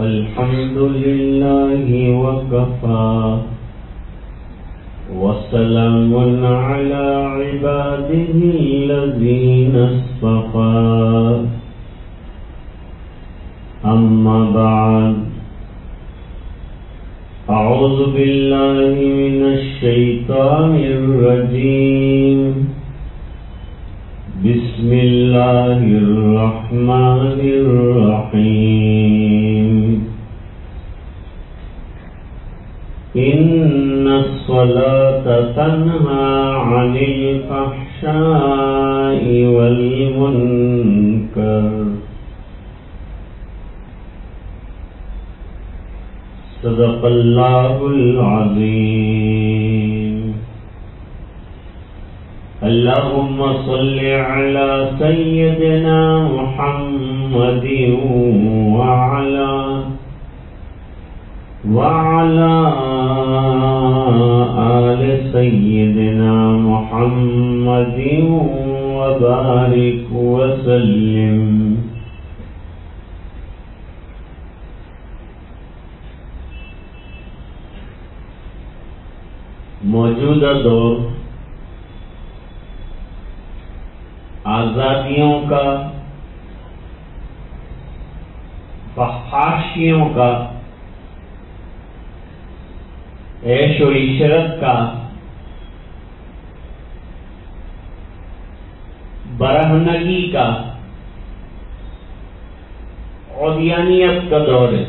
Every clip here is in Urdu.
الحمد لله وكفى وسلام على عباده الذين اصطفى أما بعد أعوذ بالله من الشيطان الرجيم بسم الله الرحمن الرحيم إن الصلاة تنهى عن الفحشاء والمنكر صدق الله العظيم اللهم صل على سيدنا محمد وعلى آل سيدنا محمد وبارك وسلم. موجودہ دور آزادیوں کا، فحاشیوں کا، عیش و عشرت کا، برہنگی کا، عریانیت کا دور ہے.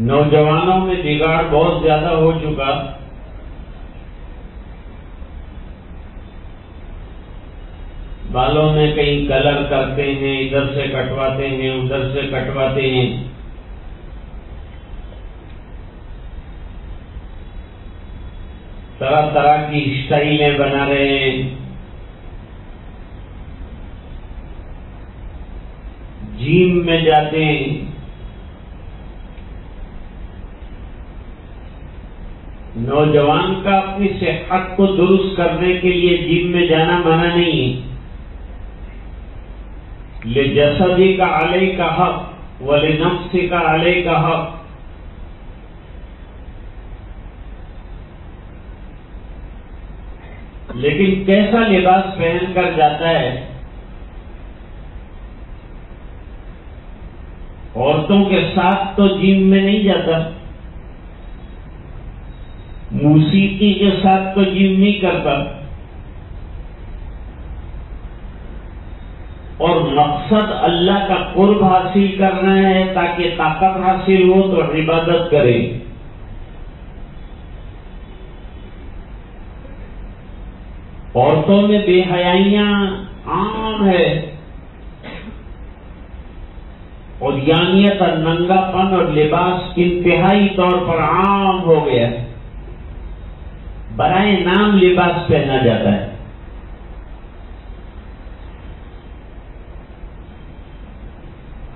نوجوانوں میں بگاڑ بہت زیادہ ہو چکا. بالوں میں کہیں کلر کرتے ہیں، ادھر سے کٹواتے ہیں، ادھر سے کٹواتے ہیں. طرح طرح کی اسٹائلیں بنا رہے ہیں. جیم میں جاتے ہیں. نوجوان کا اپنی صحت کو درست کرنے کے لیے جم میں جانا منع نہیں ہے. لِجَسَدِكَ عَلَيْكَ حق وَلِنَفْسِكَ عَلَيْكَ حق. لیکن کیسا لباس پہن کر جاتا ہے؟ عورتوں کے ساتھ تو جم میں نہیں جاتا، موسیقی کے ساتھ تو جم نہیں کرتا. اور مقصد اللہ کا قرب حاصل کرنا ہے تاکہ طاقت حاصل ہو تو عبادت کرے. عورتوں میں بے حیائیاں عام ہے. عریانیت اور ننگا پن اور لباس انتہائی طور پر عام ہو گیا ہے. برائے نام لباس پہنا جاتا ہے.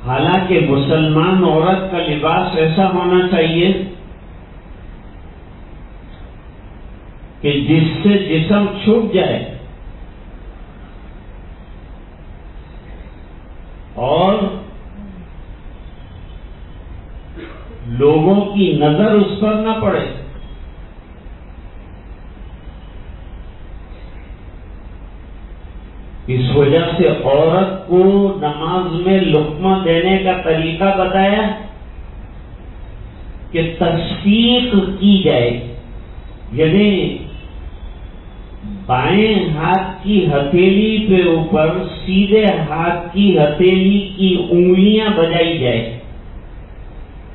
حالانکہ مسلمان عورت کا لباس ایسا ہونا چاہیے کہ جس سے جسم چھپ جائے اور لوگوں کی نظر اس پر نہ پڑے. اس وجہ سے عورت کو نماز میں لقمہ دینے کا طریقہ بتایا کہ تصفیق کی جائے، یعنی بائیں ہاتھ کی ہتھیلی پہ اوپر سیدھے ہاتھ کی ہتھیلی کی انگلیاں بجائی جائے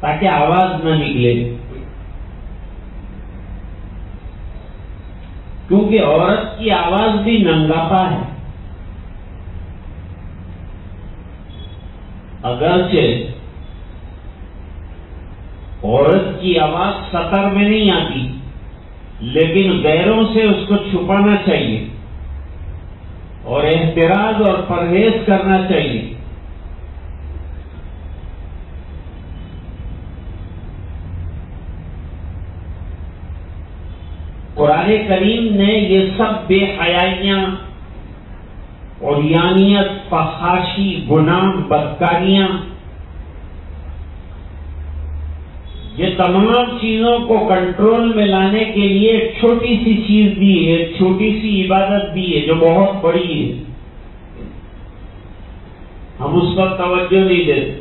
تاکہ آواز نہ نکلے. کیونکہ عورت کی آواز بھی ننگاپا ہے. اگرچہ عورت کی آواز سطر میں نہیں آتی، لیکن غیروں سے اس کو چھپانا چاہیے اور احتراز اور پرہیز کرنا چاہیے. قرآن کریم نے یہ سب بے حیائیاں عریانیت، فحاشی، گناہ، بدکاریاں، یہ تمام چیزوں کو کنٹرول میں لانے کے لیے ایک چھوٹی سی چیز دی ہے، ایک چھوٹی سی عبادت دی ہے جو بہت بڑی ہے. ہم اس پر توجہ نہیں دیتے.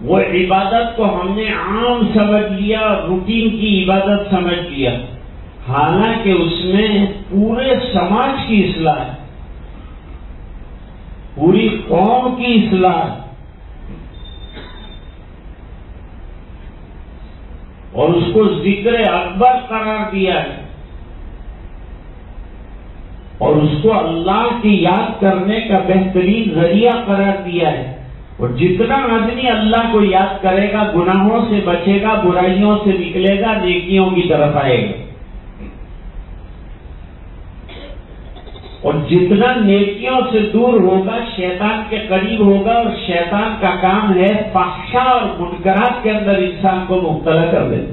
وہ عبادت کو ہم نے عام سمجھ لیا، روٹین کی عبادت سمجھ لیا، حالانکہ اس میں پورے سماج کی اصلاح ہے، پوری قوم کی اصلاح ہے، اور اس کو ذکر اکبر قرار دیا ہے، اور اس کو اللہ کی یاد کرنے کا بہترین ذریعہ قرار دیا ہے. اور جتنا آدمی اللہ کو یاد کرے گا گناہوں سے بچے گا، برائیوں سے نکلے گا، نیکیوں کی طرف آئے گا. اور جتنا نیکیوں سے دور ہوگا شیطان کے قریب ہوگا، اور شیطان کا کام ہے فحشا اور منکرات کے اندر انسان کو مبتلا کر دینا.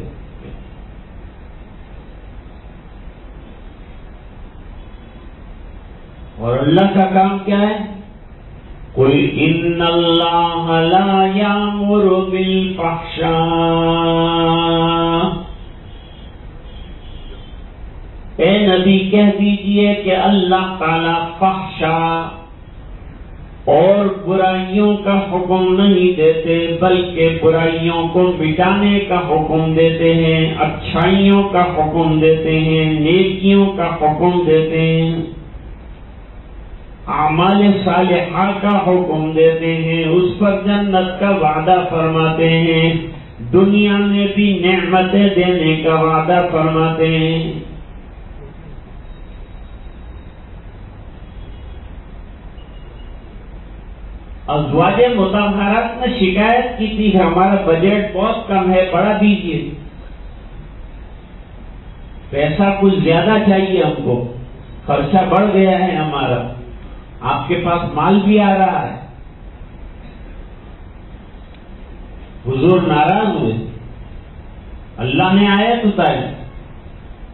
اور اللہ کا کام کیا ہے؟ قُلْ إِنَّ اللَّهَ لَا يَأْمُرُ بِالْفَحْشَاءِ، اے نبی کہہ دیجئے کہ اللہ تعالی فحشا اور برائیوں کا حکم نہیں دیتے، بلکہ برائیوں کو مٹانے کا حکم دیتے ہیں، اچھائیوں کا حکم دیتے ہیں، نیکیوں کا حکم دیتے ہیں، اعمال صالحہ کا حکم دیتے ہیں، اس پر جنت کا وعدہ فرماتے ہیں، دنیا میں بھی نعمتیں دینے کا وعدہ فرماتے ہیں. ازواج مطہرات نے شکایت کی تھی کہ ہمارا بجٹ بہت کم ہے، بڑھا دیجیے، پیسہ کچھ زیادہ چاہیے، ہم کو خرچہ بڑھ گیا ہے ہمارا، آپ کے پاس مال بھی آ رہا ہے. حضور ناراض ہوئے، اللہ نے آیت اتاری،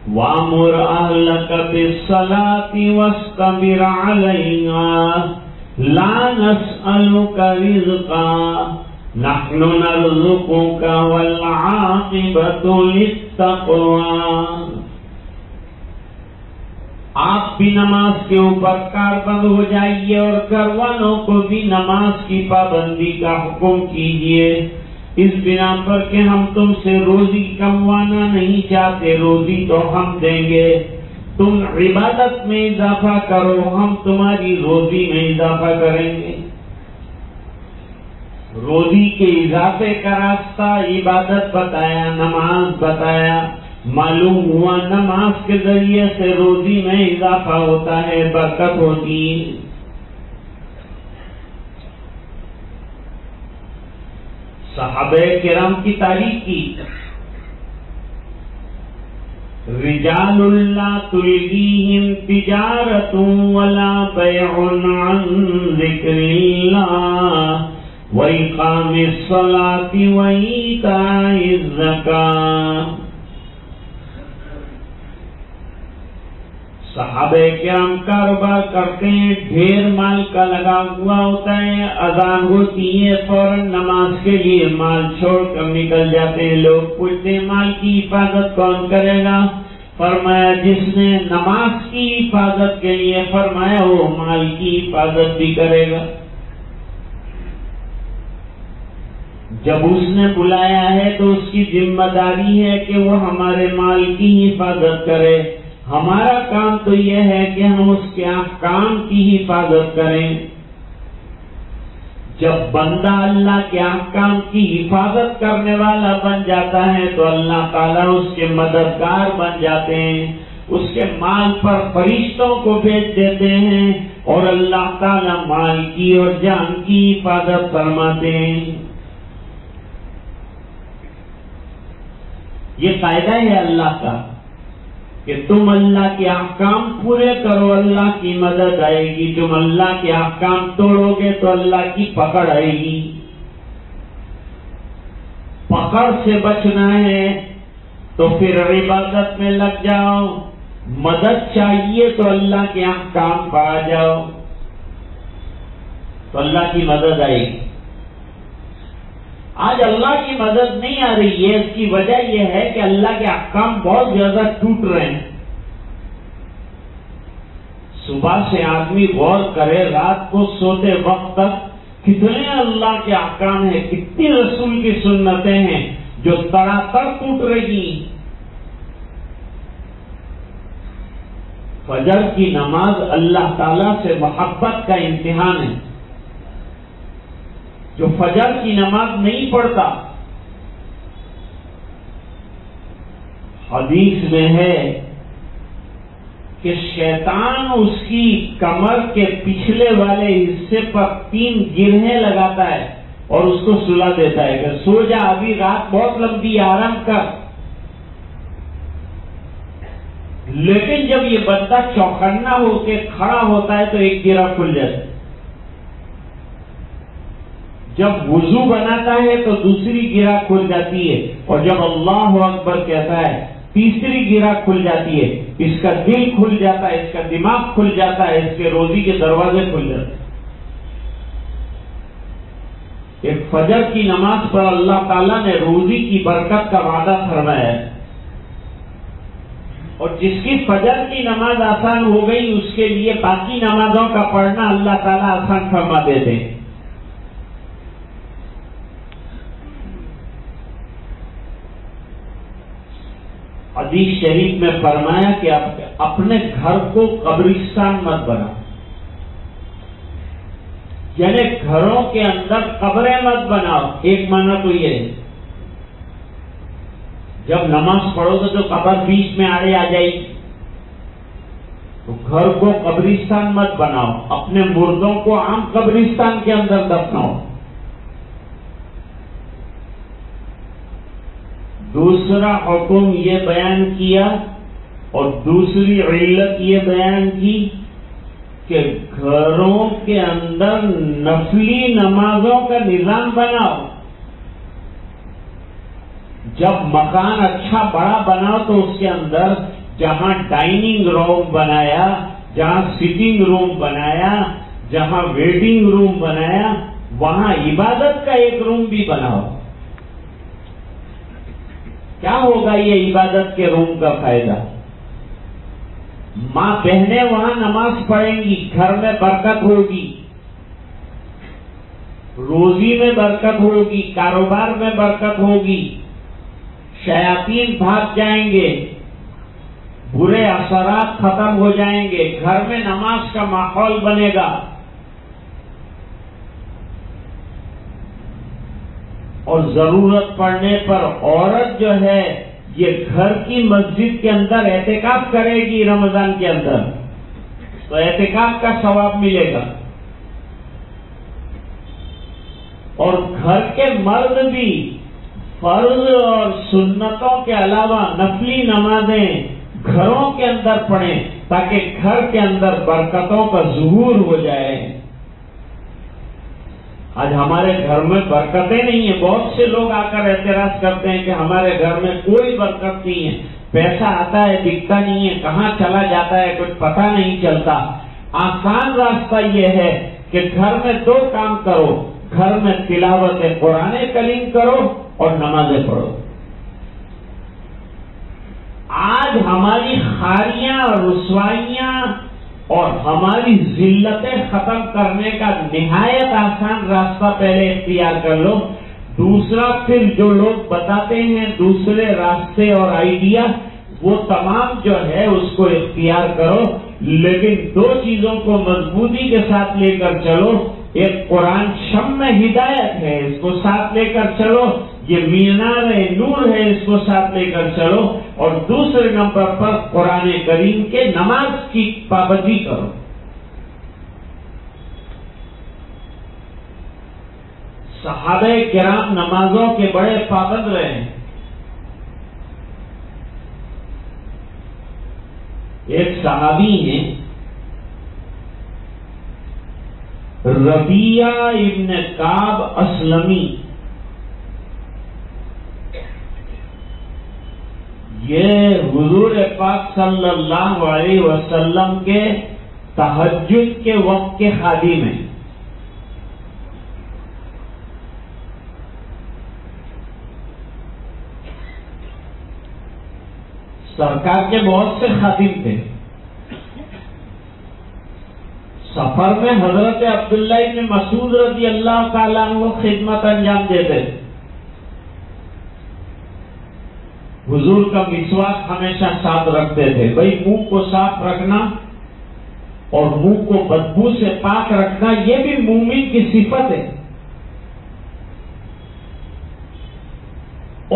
وَأْمُرْ أَهْلَكَ بِالصَّلَاةِ وَاصْطَبِرْ عَلَيْهَا لَا نَسْأَلُكَ رِزْقًا نَحْنُ نَرْزُقُكَ وَالْعَاقِبَةُ لِلتَّقْوَىٰ. آپ بھی نماز کے اوپر کاربند ہو جائیے اور گھر والوں کو بھی نماز کی پابندی کا حکم کیجیے، اس بنا پر کہ ہم تم سے روزی کموانا نہیں چاہتے، روزی تو ہم دیں گے، تم عبادت میں اضافہ کرو، ہم تمہاری روزی میں اضافہ کریں گے. روزی کے اضافے کا راستہ عبادت بتایا، نماز بتایا. معلوم ہوا نماز کے ذریعے سے روزی میں اضافہ ہوتا ہے، برکت ہوتی. صحابہ کرام کی تعریف کی، رجال لا تلہیہم تجارۃ ولا بیع عن ذکر اللہ وإقام الصلاة وإیتاء الزکاۃ. صحابہ کرام کاروبار کرتے ہیں، ڈھیر مال کا لگا ہوا ہوتا ہے، اذان ہوتی ہے فوراً نماز کے لیے مال چھوڑ کر نکل جاتے ہیں. لوگ پوچھتے ہیں مال کی حفاظت کون کرے گا؟ فرمایا جس نے نماز کی حفاظت کے لیے فرمایا وہ مال کی حفاظت بھی کرے گا. جب اس نے بلایا ہے تو اس کی ذمہ داری ہے کہ وہ ہمارے مال کی حفاظت کرے. ہمارا کام تو یہ ہے کہ ہم اس کے احکام کی حفاظت کریں. جب بندہ اللہ کے احکام کی حفاظت کرنے والا بن جاتا ہے تو اللہ تعالیٰ اس کے مددگار بن جاتے ہیں، اس کے مال پر فرشتوں کو بھیج دیتے ہیں اور اللہ تعالیٰ مال کی اور جان کی حفاظت فرماتے ہیں. یہ فائدہ ہے اللہ کا کہ تم اللہ کے احکام پورے کرو، اللہ کی مدد آئے گی. تم اللہ کے احکام توڑو گے تو اللہ کی پکڑ آئے گی. پکڑ سے بچنا ہے تو پھر عبادت میں لگ جاؤ، مدد چاہیے تو اللہ کے یہاں کام پا جاؤ تو اللہ کی مدد آئے گی. آج اللہ کی مدد نہیں آ رہی ہے. اس کی وجہ یہ ہے کہ اللہ کے احکام بہت زیادہ ٹوٹ رہے ہیں. صبح سے آدمی غور کرے رات کو سوتے وقت تک کتنے اللہ کے احکام ہیں, کتنی رسول کی سنتیں ہیں جو تڑاتڑ ٹوٹ رہی. فجر کی نماز اللہ تعالی سے محبت کا امتحان ہے. جو فجر کی نماز نہیں پڑھتا, حدیث میں ہے کہ شیطان اس کی کمر کے پچھلے والے حصے پر 3 گرہیں لگاتا ہے اور اس کو سلا دیتا ہے کہ سو جا, ابھی رات بہت لمبی, آرام کر. لیکن جب یہ بندہ چوکنا ہو کے کھڑا ہوتا ہے تو ایک گرہ کھل جاتا ہے. جب وضو بناتا ہے تو دوسری گرہ کھل جاتی ہے, اور جب اللہ اکبر کہتا ہے تیسری گرہ کھل جاتی ہے. اس کا دل کھل جاتا ہے, اس کا دماغ کھل جاتا ہے, اس کے روزی کے دروازے کھل جاتے ہیں. ایک فجر کی نماز پر اللہ تعالیٰ نے روزی کی برکت کا وعدہ فرمایا ہے, اور جس کی فجر کی نماز آسان ہو گئی اس کے لیے باقی نمازوں کا پڑھنا اللہ تعالیٰ آسان فرما دیتے ہیں. حدیث شریف میں فرمایا کہ اپنے گھر کو قبرستان مت بنا, یعنی گھروں کے اندر قبریں مت بناؤ. ایک معنی تو یہ ہے جب نماز پڑھو گے تو قبر بیچ میں آ جائے گی, تو گھر کو قبرستان مت بناؤ, اپنے مردوں کو عام قبرستان کے اندر دفناؤ. دوسرا حکم یہ بیان کیا اور دوسری علت یہ بیان کی کہ گھروں کے اندر نفلی نمازوں کا نظام بناؤ. جب مکان اچھا بڑا بناؤ تو اس کے اندر جہاں ڈائننگ روم بنایا, جہاں سٹنگ روم بنایا, جہاں ویٹنگ روم بنایا, وہاں عبادت کا ایک روم بھی بناؤ. کیا ہوگا یہ عبادت کے روم کا فائدہ؟ ماں بہنیں وہاں نماز پڑھیں گی, گھر میں برکت ہوگی, روزی میں برکت ہوگی, کاروبار میں برکت ہوگی, شیاطین بھاگ جائیں گے, برے اثرات ختم ہو جائیں گے, گھر میں نماز کا ماحول بنے گا. اور ضرورت پڑنے پر عورت جو ہے یہ گھر کی مسجد کے اندر اعتکاف کرے گی رمضان کے اندر, تو اعتکاف کا ثواب ملے گا. اور گھر کے مرد بھی فرض اور سنتوں کے علاوہ نفلی نمازیں گھروں کے اندر پڑھیں تاکہ گھر کے اندر برکتوں کا ظہور ہو جائے. آج ہمارے گھر میں برکتیں نہیں ہیں. بہت سے لوگ آ کر اعتراض کرتے ہیں کہ ہمارے گھر میں کوئی برکت نہیں ہے, پیسہ آتا ہے دکھتا نہیں ہے, کہاں چلا جاتا ہے کچھ پتہ نہیں چلتا. آسان راستہ یہ ہے کہ گھر میں 2 کام کرو, گھر میں تلاوت قرآن کریم کرو اور نمازیں پڑھو. آج ہماری خاریاں اور رسوائیاں اور ہماری ذلتیں ختم کرنے کا نہایت آسان راستہ پہلے اختیار کر لو. دوسرا پھر جو لوگ بتاتے ہیں دوسرے راستے اور آئیڈیا وہ تمام جو ہے اس کو اختیار کرو, لیکن 2 چیزوں کو مضبوطی کے ساتھ لے کر چلو. ایک قرآن شمع ہدایت ہے, اس کو ساتھ لے کر چلو. یہ مینار نور ہے, اس کو ساتھ لے کر چلو. اور دوسرے نمبر پر قرآن کریم کے نماز کی پابندی کرو. صحابہ کرام نمازوں کے بڑے پابند رہے ہیں. ایک صحابی ہیں ربیعہ ابن کعب اسلمی, یہ حضور پاک صلی اللہ علیہ وسلم کے تہجد کے وقت کے خادم ہیں. سرکار کے بہت سے خادم تھے. سفر میں حضرت عبداللہ ابن مسعود رضی اللہ تعالیٰ عنہ خدمت انجام دیتے. حضور کا مسواک ہمیشہ ساتھ رکھتے تھے. بھائی منہ کو صاف رکھنا اور منہ کو بدبو سے پاک رکھنا یہ بھی مومن کی صفت ہے.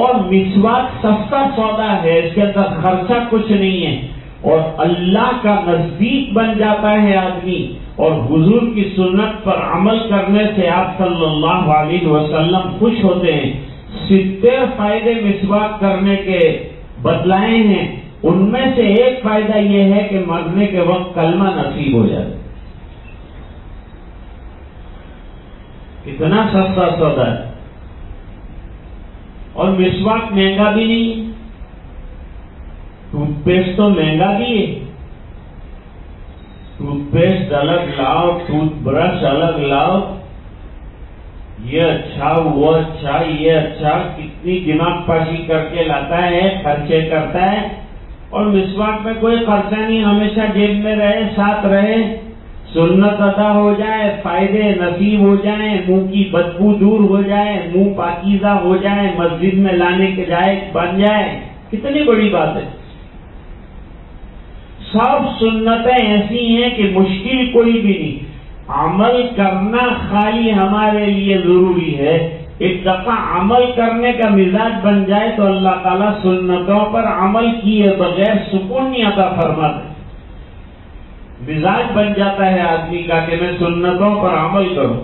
اور مسواک سستا سودا ہے، اس کے اندر خرچہ کچھ نہیں ہے اور اللہ کا نزدیک بن جاتا ہے آدمی. اور حضور کی سنت پر عمل کرنے سے آپ صلی اللہ علیہ وسلم خوش ہوتے ہیں. 70 فائدے مسواک کرنے کے بتلائے ہیں، ان میں سے ایک فائدہ یہ ہے کہ مرنے کے وقت کلمہ نصیب ہو جائے. کتنا سستا سودا ہے. اور مسواک مہنگا بھی نہیں. ٹوتھ پیسٹ تو مہنگا بھی ہے. ٹوتھ پیسٹ الگ لاؤ، ٹوتھ برش الگ لاؤ، یہ اچھا وہ اچھا یہ اچھا، کتنی دماغ پاشی کر کے لاتا ہے، خرچے کرتا ہے. اور مسواک میں کوئی خرچہ نہیں، ہمیشہ جیب میں رہے، ساتھ رہے، سنت ادا ہو جائے، فائدے نصیب ہو جائیں، منہ کی بدبو دور ہو جائے، منہ پاکیزہ ہو جائے، مسجد میں لانے کے جائز بن جائے. کتنی بڑی بات ہے. سب سنتیں ایسی ہیں کہ مشکل کوئی بھی نہیں. عمل کرنا خالی ہمارے لیے ضروری ہے. ایک دفعہ عمل کرنے کا مزاج بن جائے تو اللہ تعالیٰ سنتوں پر عمل کیے بغیر سکون نہیں عطا فرماتا. مزاج بن جاتا ہے آدمی کا کہ میں سنتوں پر عمل کروں.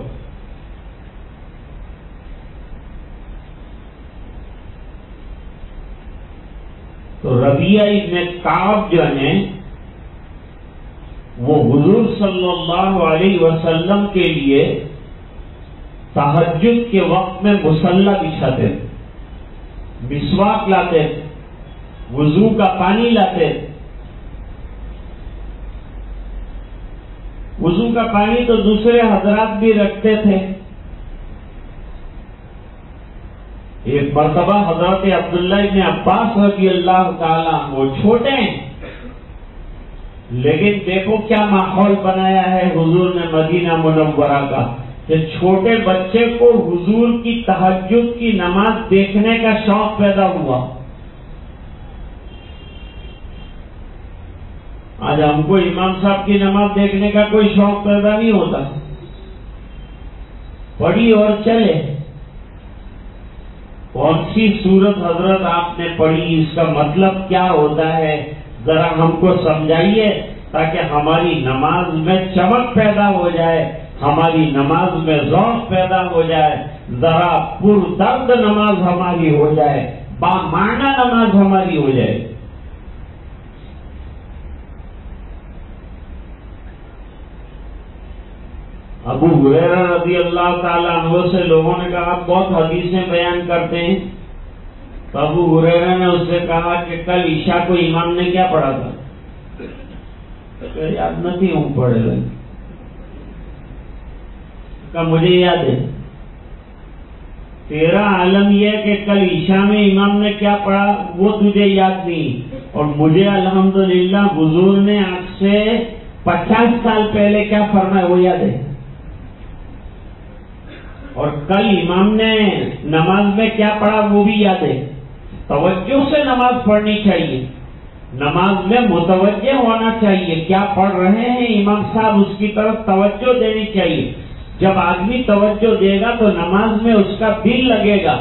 تو ربیعہ ابن کعب جو ہیں وہ حضور صلی اللہ علیہ وسلم کے لیے تہجد کے وقت میں مصلی بچھاتے، مسواک لاتے، وضو کا پانی لاتے. وضو کا پانی تو دوسرے حضرات بھی رکھتے تھے. ایک مرتبہ حضرت عبداللہ ابن عباس رضی اللہ تعالیٰ وہ چھوٹے ہیں لیکن دیکھو کیا ماحول بنایا ہے حضور نے مدینہ منورہ کا کہ چھوٹے بچے کو حضور کی تہجد کی نماز دیکھنے کا شوق پیدا ہوا. آج ہم کو امام صاحب کی نماز دیکھنے کا کوئی شوق پیدا نہیں ہوتا. پڑھی اور چلے. کون سی سورت حضرت آپ نے پڑھی، اس کا مطلب کیا ہوتا ہے، ذرا ہم کو سمجھائیے تاکہ ہماری نماز میں چمک پیدا ہو جائے، ہماری نماز میں ذوق پیدا ہو جائے، ذرا پر درد نماز ہماری ہو جائے، بامعنی نماز ہماری ہو جائے. ابو ہریرہ رضی اللہ تعالیٰ عنہ سے لوگوں نے کہا آپ بہت حدیثیں بیان کرتے ہیں. تو ابو ہریرہ نے اس سے کہا کہ کل عشاء کو امام نے کیا پڑھا تھا؟ یاد نہیں ہوں پڑھے رہے. کہ مجھے یاد ہے. تیرا عالم یہ ہے کہ کل عشاء میں امام نے کیا پڑھا وہ تجھے یاد نہیں، اور مجھے الحمدللہ حضور نے آج سے 50 سال پہلے کیا فرمایا وہ یاد ہے. اور کل امام نے نماز میں کیا پڑھا وہ بھی یاد ہے. توجہ سے نماز پڑھنی چاہیے، نماز میں متوجہ ہونا چاہیے. کیا پڑھ رہے ہیں امام صاحب اس کی طرف توجہ دینی چاہیے. جب آدمی توجہ دے گا تو نماز میں اس کا دل لگے گا.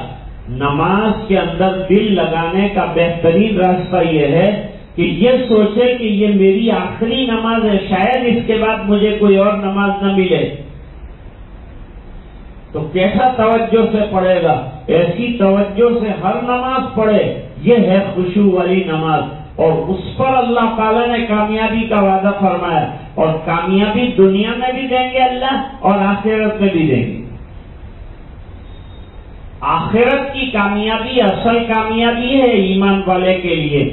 نماز کے اندر دل لگانے کا بہترین راستہ یہ ہے کہ یہ سوچے کہ یہ میری آخری نماز ہے، شاید اس کے بعد مجھے کوئی اور نماز نہ ملے. تو کیسا توجہ سے پڑھے گا؟ ایسی توجہ سے ہر نماز پڑھے. یہ ہے خشوع والی نماز، اور اس پر اللہ تعالیٰ نے کامیابی کا وعدہ فرمایا، اور کامیابی دنیا میں بھی دیں گے اللہ اور آخرت میں بھی دیں گے. آخرت کی کامیابی اصل کامیابی ہے ایمان والے کے لیے.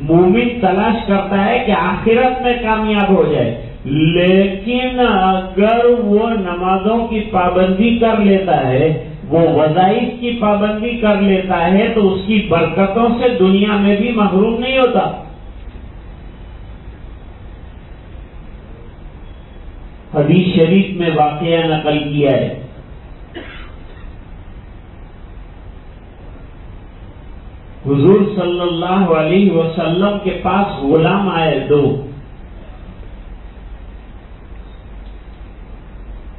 مومن تلاش کرتا ہے کہ آخرت میں کامیاب ہو جائے، لیکن اگر وہ نمازوں کی پابندی کر لیتا ہے، وہ وظائف کی پابندی کر لیتا ہے، تو اس کی برکتوں سے دنیا میں بھی محروم نہیں ہوتا. حدیث شریف میں واقعہ نقل کیا ہے. حضور صلی اللہ علیہ وسلم کے پاس غلام آئے 2.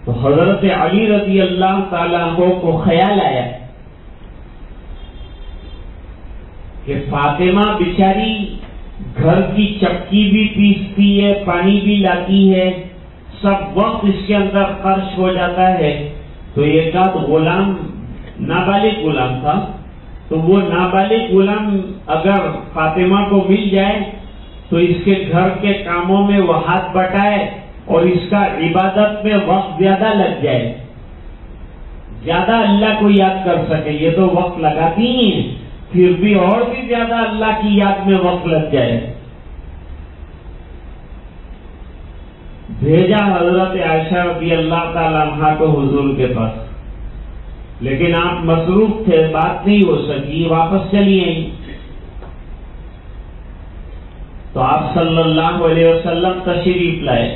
تو حضرت علی رضی اللہ تعالیٰ عنہ کو خیال آیا کہ فاطمہ بیچاری گھر کی چکی بھی پیستی ہے، پانی بھی لاتی ہے، سب وقت اس کے اندر خرچ ہو جاتا ہے. تو ایک آدھ غلام، نابالغ غلام تھا، تو وہ نابالغ غلام اگر فاطمہ کو مل جائے تو اس کے گھر کے کاموں میں وہ ہاتھ بٹائے اور اس کا عبادت میں وقت زیادہ لگ جائے، زیادہ اللہ کو یاد کر سکے. یہ تو وقت لگاتی ہی ہیں، پھر بھی اور بھی زیادہ اللہ کی یاد میں وقت لگ جائے. بھیجا حضرت عائشہ رضی اللہ تعالی عنہا کو حضور کے پاس، لیکن آپ مصروف تھے، بات نہیں ہو سکی، واپس چلی آئی. تو آپ صلی اللہ علیہ وسلم تشریف لائے.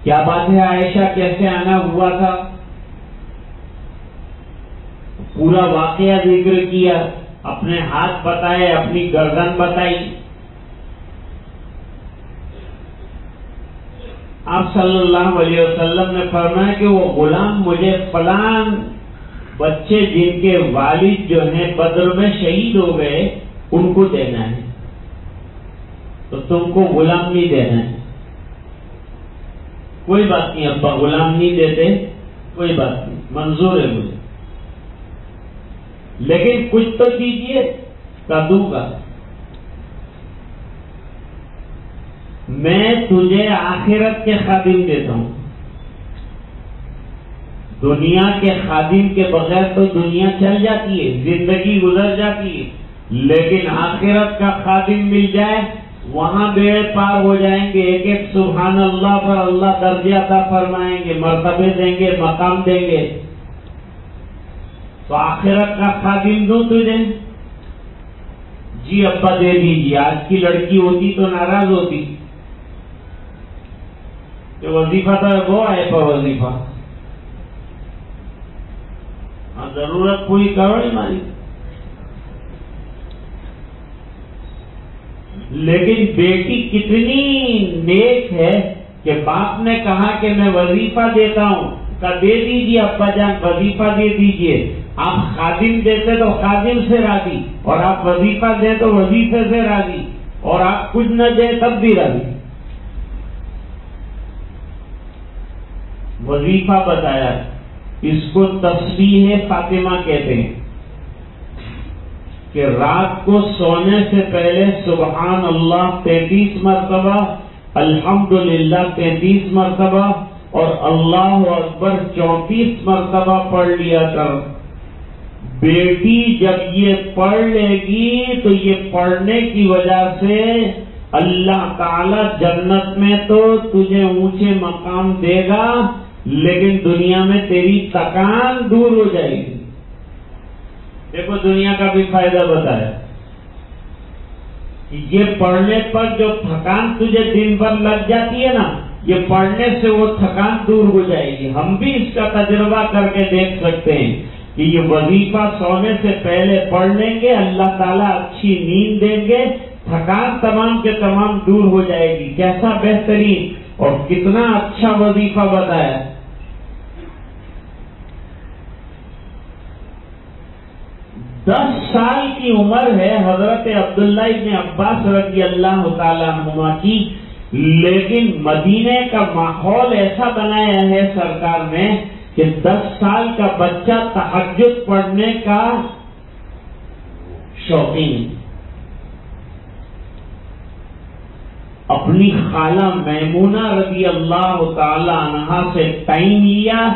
کیا بات ہے عائشہ، کیسے آنا ہوا تھا؟ پورا واقعہ ذکر کیا، اپنے ہاتھ بتائے، اپنی گردن بتائی. آپ صلی اللہ علیہ وسلم نے فرمایا کہ وہ غلام مجھے فلان بچے جن کے والد جو ہیں بدر میں شہید ہو گئے ان کو دینا ہے، تو تم کو غلام نہیں دینا ہے. کوئی بات نہیں ابا، غلام نہیں دیتے، کوئی بات نہیں، منظور ہے مجھے، لیکن کچھ تو دیجیے. کا دوں گا، میں تجھے آخرت کے خادم دیتا ہوں. دنیا کے خادم کے بغیر تو دنیا چل جاتی ہے، زندگی گزر جاتی ہے، لیکن آخرت کا خادم مل جائے وہاں بیڑے پار ہو جائیں گے. ایک ایک سبحان اللہ پر اللہ درجہ عطا فرمائیں گے، مرتبے دیں گے، مقام دیں گے. تو آخرت کا خادم دوں تجھے؟ جی ابا دے دیجیے. آج کی لڑکی ہوتی تو ناراض ہوتی کہ وظیفہ تھا وہ آئے پر وظیفہ، ضرورت پوری کرو نہیں ماری. لیکن بیٹی کتنی نیک ہے کہ باپ نے کہا کہ میں وظیفہ دیتا ہوں، کا دے دیجیے ابا جان، وظیفہ دے دیجیے. آپ خادم دیتے تو خادم سے راضی، اور آپ وظیفہ دیں تو وظیفے سے راضی، اور آپ کچھ نہ دیں تب بھی راضی. وظیفہ بتایا، اس کو تسبیح فاطمہ کہتے ہیں کہ رات کو سونے سے پہلے سبحان اللہ 33 مرتبہ، الحمدللہ 33 مرتبہ اور اللہ اکبر 34 مرتبہ پڑھ لیا کر. بیٹی جب یہ پڑھ لے گی تو یہ پڑھنے کی وجہ سے اللہ تعالی جنت میں تو تجھے اونچے مقام دے گا، لیکن دنیا میں تیری تکان دور ہو جائے گی. دیکھو دنیا کا بھی فائدہ بتایا کہ یہ پڑھنے پر جو تھکان تجھے دن بھر لگ جاتی ہے نا، یہ پڑھنے سے وہ تھکان دور ہو جائے گی. ہم بھی اس کا تجربہ کر کے دیکھ سکتے ہیں کہ یہ وظیفہ سونے سے پہلے پڑھ لیں گے، اللہ تعالیٰ اچھی نیند دیں گے، تھکان تمام کے تمام دور ہو جائے گی. کیسا بہترین اور کتنا اچھا وظیفہ بتایا. 10 سال کی عمر ہے حضرت عبداللہ ابن عباس رضی اللہ تعالیٰ عنہما کی، لیکن مدینے کا ماحول ایسا بنایا ہے سرکار نے کہ 10 سال کا بچہ تہجد پڑھنے کا شوقین. اپنی خالہ میمونہ رضی اللہ تعالی عنہا سے ٹائم لیا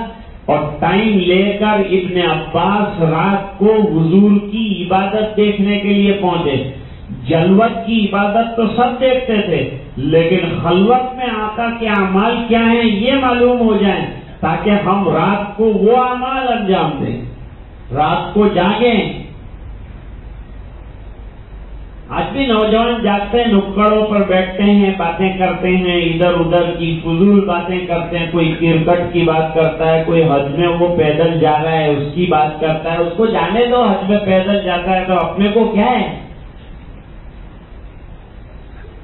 اور ٹائم لے کر ابن عباس رات کو حضور کی عبادت دیکھنے کے لیے پہنچے. جلوت کی عبادت تو سب دیکھتے تھے، لیکن خلوت میں آقا کے اعمال کیا ہیں یہ معلوم ہو جائیں، تاکہ ہم رات کو وہ اعمال انجام دیں، رات کو جاگیں. آج بھی نوجوان جاگتے ہیں، نکڑوں پر بیٹھتے ہیں، باتیں کرتے ہیں، ادھر ادھر کی فضول باتیں کرتے ہیں. کوئی کرکٹ کی بات کرتا ہے، کوئی حج میں وہ پیدل جا رہا ہے اس کی بات کرتا ہے. اس کو جانے دو، حج میں پیدل جاتا ہے تو اپنے کو کیا ہے؟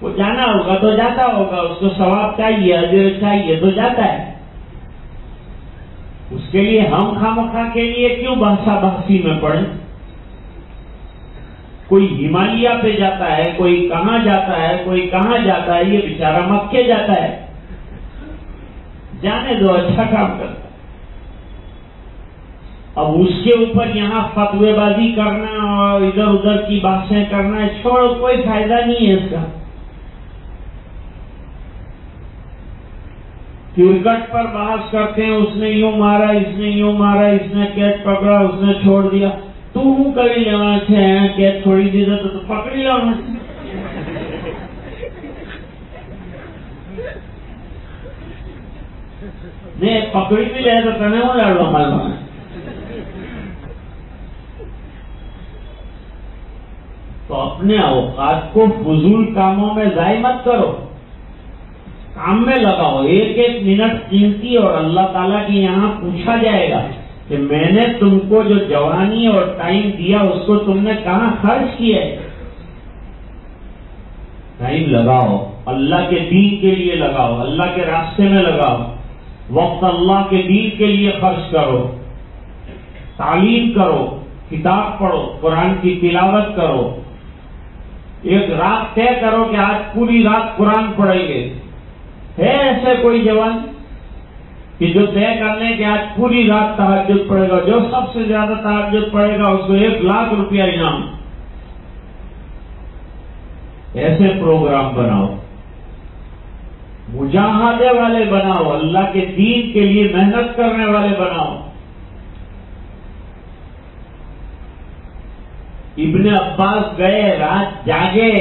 وہ جانا ہوگا تو جاتا ہوگا، اس کو ثواب چاہیے، اجر چاہیے تو جاتا ہے. اس کے لیے ہم خامخواہ کے لیے کیوں بحثا بحثی میں پڑیں؟ کوئی ہمالیہ پہ جاتا ہے، کوئی کہاں جاتا ہے، کوئی کہاں جاتا ہے، یہ بیچارہ مکے جاتا ہے. جانے دو، اچھا کام کرتا ہے. اب اس کے اوپر یہاں فتوے بازی کرنا اور ادھر ادھر کی باتیں کرنا چھوڑو، کوئی فائدہ نہیں ہے اس کا. کرکٹ پر بحث کرتے ہیں، اس نے یوں مارا، اس نے یوں مارا، اس نے کیچ پکڑا، اس نے چھوڑ دیا. تو کبھی لینا ہے کیچ چھوڑی دی تو پکڑی لو. نہیں پکڑی بھی لے تو کہنے ہو لڑ لو ہمارے. تو اپنے اوقات کو فضول کاموں میں ضائع مت کرو، کام میں لگاؤ. ایک ایک منٹ قیمتی، اور اللہ تعالیٰ کی یہاں پوچھا جائے گا کہ میں نے تم کو جو جوانی اور ٹائم دیا اس کو تم نے کہاں خرچ کیا ہے. ٹائم لگاؤ، اللہ کے دین کے لیے لگاؤ، اللہ کے راستے میں لگاؤ. وقت اللہ کے دین کے لیے خرچ کرو، تعلیم کرو، کتاب پڑھو، قرآن کی تلاوت کرو. ایک رات طے کرو کہ آج پوری رات قرآن پڑھیں گے. ہے ایسے کوئی جوان کہ جو طے کر لیں کہ آج پوری رات تہجد پڑے گا؟ جو سب سے زیادہ تہجد پڑے گا اس کو 1,00,000 روپیہ انعام. ایسے پروگرام بناؤ، مجاہدے والے بناؤ، اللہ کے دین کے لیے محنت کرنے والے بناؤ. ابن عباس گئے، رات جاگے،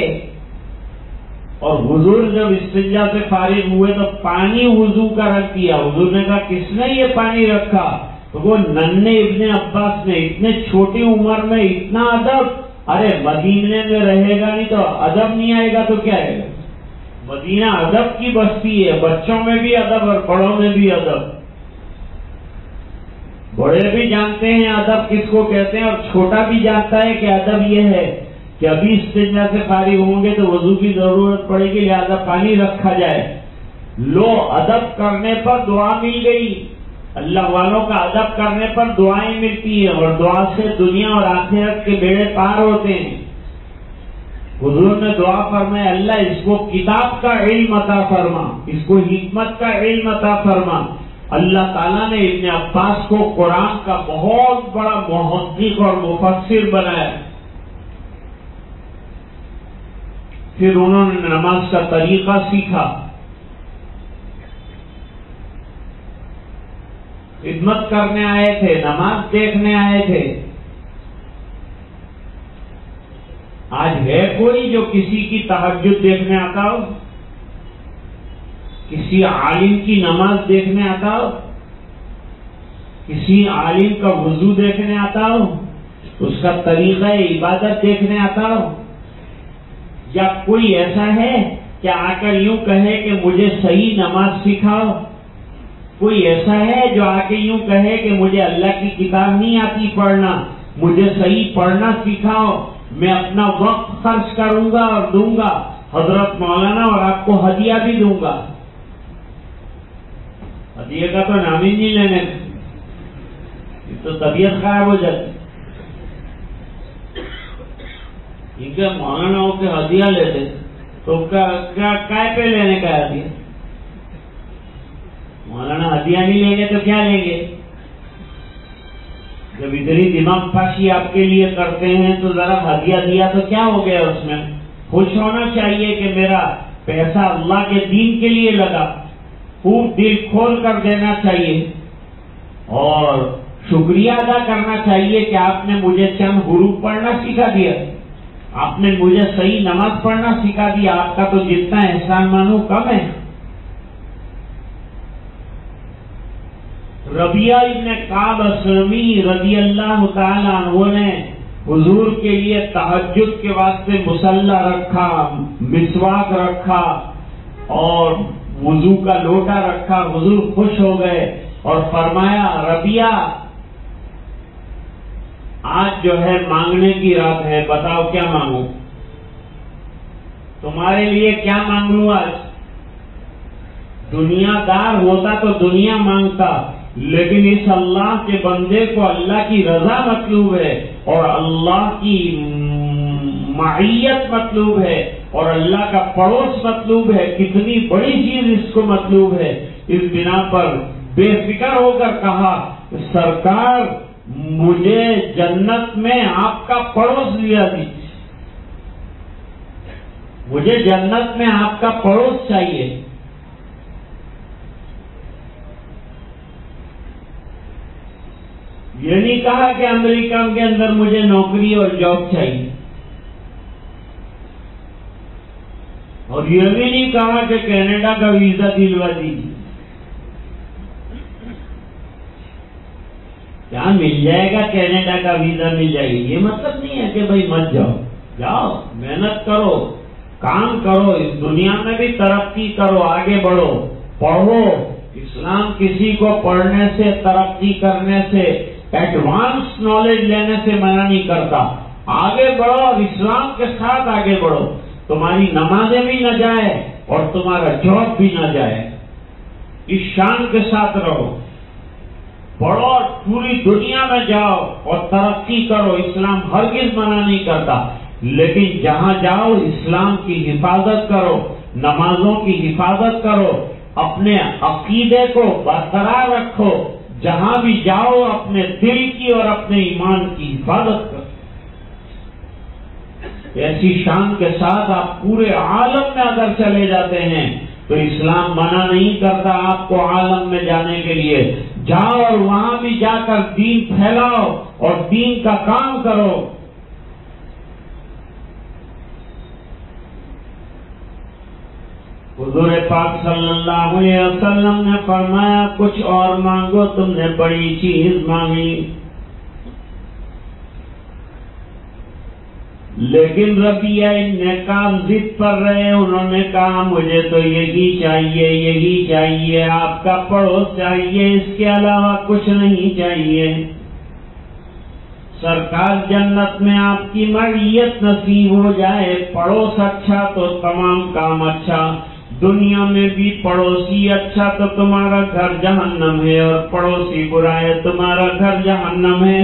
اور حضور جب استنجا سے فارغ ہوئے تو پانی وضو کا رکھ دیا. حضور نے کہا کس نے یہ پانی رکھا؟ تو وہ ننھے ابن عباس نے اتنے چھوٹی عمر میں اتنا ادب. ارے مدینے میں رہے گا نہیں تو ادب نہیں آئے گا تو کیا آئے گا؟ مدینہ ادب کی بستی ہے، بچوں میں بھی ادب اور بڑوں میں بھی ادب. بڑے بھی جانتے ہیں ادب کس کو کہتے ہیں، اور چھوٹا بھی جانتا ہے کہ ادب یہ ہے کہ ابھی استنجا سے فارغ ہوں گے تو وضو کی ضرورت پڑے گی، لہذا پانی رکھا جائے. لو ادب کرنے پر دعا مل گئی. اللہ والوں کا ادب کرنے پر دعائیں ملتی ہیں، اور دعا سے دنیا اور آخرت کے بیڑے پار ہوتے ہیں. حضور نے دعا فرمایا اللہ اس کو کتاب کا علم عطا فرما، اس کو حکمت کا علم عطا فرما. اللہ تعالیٰ نے ابن عباس کو قرآن کا بہت بڑا محقق اور مفسر بنایا. پھر انہوں نے نماز کا طریقہ سیکھا، خدمت کرنے آئے تھے، نماز دیکھنے آئے تھے. آج ہے کوئی جو کسی کی تہجد دیکھنے آتا ہو، کسی عالم کی نماز دیکھنے آتا ہو، کسی عالم کا وضو دیکھنے آتا ہو، اس کا طریقہ عبادت دیکھنے آتا ہو؟ یا کوئی ایسا ہے کہ آ کر یوں کہے کہ مجھے صحیح نماز سکھاؤ؟ کوئی ایسا ہے جو آ کے یوں کہے کہ مجھے اللہ کی کتاب نہیں آتی پڑھنا، مجھے صحیح پڑھنا سکھاؤ، میں اپنا وقت خرچ کروں گا اور دوں گا حضرت مولانا، اور آپ کو ہدیہ بھی دوں گا. ہدیے کا تو نام ہی نہیں لینے، تو طبیعت خراب ہو جاتی. ٹھیک ہے مولانا ہو کے ہدیہ لیتے تو کیا پہ لینے کا ہدیہ؟ مولانا ہدیہ نہیں لیں گے تو کیا لیں گے؟ جب اتنی دماغ پاشی آپ کے لیے کرتے ہیں تو ذرا ہدیہ دیا تو کیا ہو گیا؟ اس میں خوش ہونا چاہیے کہ میرا پیسہ اللہ کے دین کے لیے لگا، خوب دل کھول کر دینا چاہیے. اور شکریہ ادا کرنا چاہیے کہ آپ نے مجھے چند حروف پڑھنا سکھا دیا، آپ نے مجھے صحیح نماز پڑھنا سکھا دیا، آپ کا تو جتنا احسان مانوں کم ہے۔ ربیعہ ابن کعب اسلمی رضی اللہ تعالی عنہ نے حضور کے لیے تہجد کے واسطے مصلی رکھا، مسواک رکھا اور وضو کا لوٹا رکھا۔ حضور خوش ہو گئے اور فرمایا ربیعہ آج جو ہے مانگنے کی رات ہے، بتاؤ کیا مانگوں، تمہارے لیے کیا مانگ لوں آج؟ دنیا دار ہوتا تو دنیا مانگتا، لیکن اس اللہ کے بندے کو اللہ کی رضا مطلوب ہے اور اللہ کی معیت مطلوب ہے اور اللہ کا پڑوس مطلوب ہے۔ کتنی بڑی چیز اس کو مطلوب ہے۔ اس بنا پر بے فکر ہو کر کہا سرکار مجھے جنت میں آپ کا پڑوس دیا دیجیے، مجھے جنت میں آپ کا پڑوس چاہیے۔ یہ نہیں کہا کہ امریکہ کے اندر مجھے نوکری اور جاب چاہیے، اور یہ بھی نہیں کہا کہ کینیڈا کا ویزا دلوا دیجیے۔ کیا مل جائے گا؟ کینیڈا کا ویزا مل جائے گی، یہ مطلب نہیں ہے کہ بھائی مت جاؤ، جاؤ محنت کرو، کام کرو، اس دنیا میں بھی ترقی کرو، آگے بڑھو، پڑھو۔ اسلام کسی کو پڑھنے سے، ترقی کرنے سے، ایڈوانس نالج لینے سے منع نہیں کرتا۔ آگے بڑھو اور اسلام کے ساتھ آگے بڑھو، تمہاری نمازیں بھی نہ جائے اور تمہارا جاب بھی نہ جائے، اس شان کے ساتھ رہو، پڑھو اور پوری دنیا میں جاؤ اور ترقی کرو۔ اسلام ہرگز منع نہیں کرتا، لیکن جہاں جاؤ اسلام کی حفاظت کرو، نمازوں کی حفاظت کرو، اپنے عقیدے کو برقرار رکھو، جہاں بھی جاؤ اپنے دل کی اور اپنے ایمان کی حفاظت کرو۔ ایسی شان کے ساتھ آپ پورے عالم میں اگر چلے جاتے ہیں تو اسلام منع نہیں کرتا آپ کو عالم میں جانے کے لیے۔ جاؤ اور وہاں بھی جا کر دین پھیلاؤ اور دین کا کام کرو۔ حضور پاک صلی اللہ علیہ وسلم نے فرمایا کچھ اور مانگو، تم نے بڑی چیز مانگی۔ لیکن ربیعہ ابن کعب ضد پر رہے، انہوں نے کہا مجھے تو یہی چاہیے، یہی چاہیے، آپ کا پڑوس چاہیے، اس کے علاوہ کچھ نہیں چاہیے۔ سرکار جنت میں آپ کی معیت نصیب ہو جائے، پڑوس اچھا تو تمام کام اچھا، دنیا میں بھی پڑوسی اچھا تو تمہارا گھر جہنم ہے، اور پڑوسی برا ہے تمہارا گھر جہنم ہے۔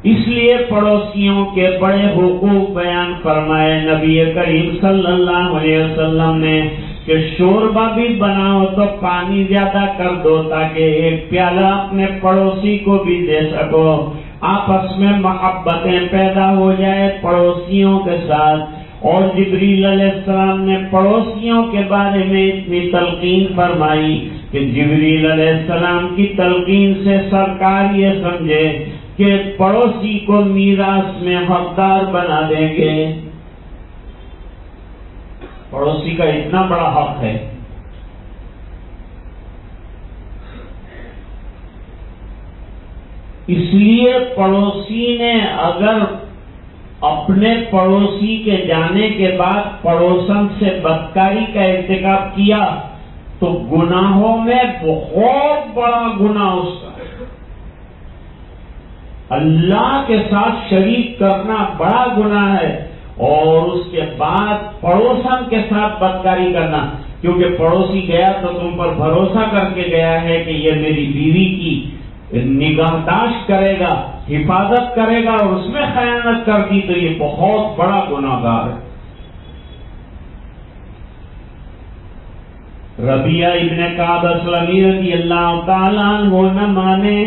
اس لیے پڑوسیوں کے بڑے حقوق بیان فرمائے نبی کریم صلی اللہ علیہ وسلم نے کہ شوربہ بھی بناؤ تو پانی زیادہ کر دو تاکہ ایک پیالہ اپنے پڑوسی کو بھی دے سکو، آپس میں محبتیں پیدا ہو جائے پڑوسیوں کے ساتھ۔ اور جبریل علیہ السلام نے پڑوسیوں کے بارے میں اتنی تلقین فرمائی کہ جبریل علیہ السلام کی تلقین سے سرکار یہ سمجھے کہ پڑوسی کو میراث میں حقدار بنا دیں گے۔ پڑوسی کا اتنا بڑا حق ہے۔ اس لیے پڑوسی نے اگر اپنے پڑوسی کے جانے کے بعد پڑوسن سے بدکاری کا ارتکاب کیا تو گناہوں میں بہت بڑا گناہ اس کا ہے۔ اللہ کے ساتھ شریک کرنا بڑا گناہ ہے، اور اس کے بعد پڑوسن کے ساتھ بدکاری کرنا، کیونکہ پڑوسی گیا تو تم پر بھروسہ کر کے گیا ہے کہ یہ میری بیوی کی نگہداشت کرے گا، حفاظت کرے گا، اور اس میں خیانت کر دی تو یہ بہت بڑا گناہ گار ہے۔ ربیعہ ابن کعب اسلمی رضی اللہ تعالیٰ عنہ نہ مانے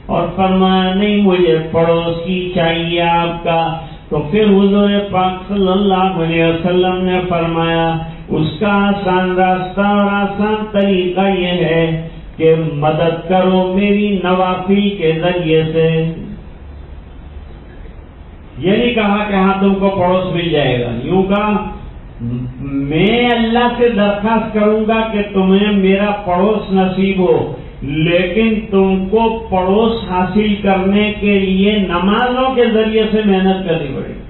اور فرمایا نہیں مجھے پڑوسی چاہیے آپ کا، تو پھر حضور پاک صلی اللہ علیہ وسلم نے فرمایا اس کا آسان راستہ اور آسان طریقہ یہ ہے کہ مدد کرو میری نوافل کے ذریعے سے. یہ نہیں کہا کہ ہاں تم کو پڑوس مل جائے گا، یوں کہا میں اللہ سے درخواست کروں گا کہ تمہیں میرا پڑوس نصیب ہو، لیکن تم کو پڑوس حاصل کرنے کے لیے نمازوں کے ذریعے سے محنت کرنی پڑے گی.